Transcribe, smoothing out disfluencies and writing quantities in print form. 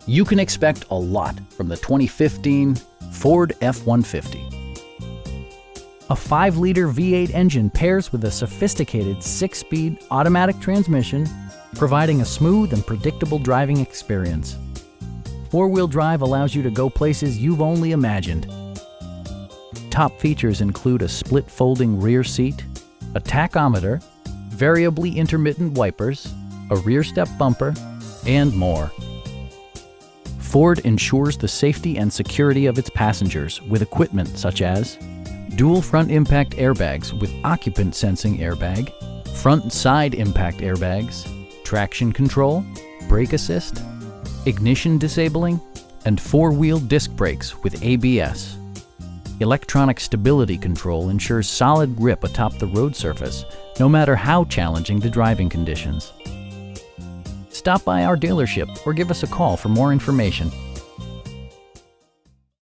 You can expect a lot from the 2015 Ford F-150. A 5-liter V8 engine pairs with a sophisticated 6-speed automatic transmission, providing a smooth and predictable driving experience. 4-wheel drive allows you to go places you've only imagined. Top features include a split folding rear seat, a tachometer, variably intermittent wipers, a rear step bumper, and more. Ford ensures the safety and security of its passengers with equipment such as dual front impact airbags with occupant sensing airbag, front and side impact airbags, traction control, brake assist, ignition disabling, and 4-wheel disc brakes with ABS. Electronic stability control ensures solid grip atop the road surface, no matter how challenging the driving conditions. Stop by our dealership or give us a call for more information.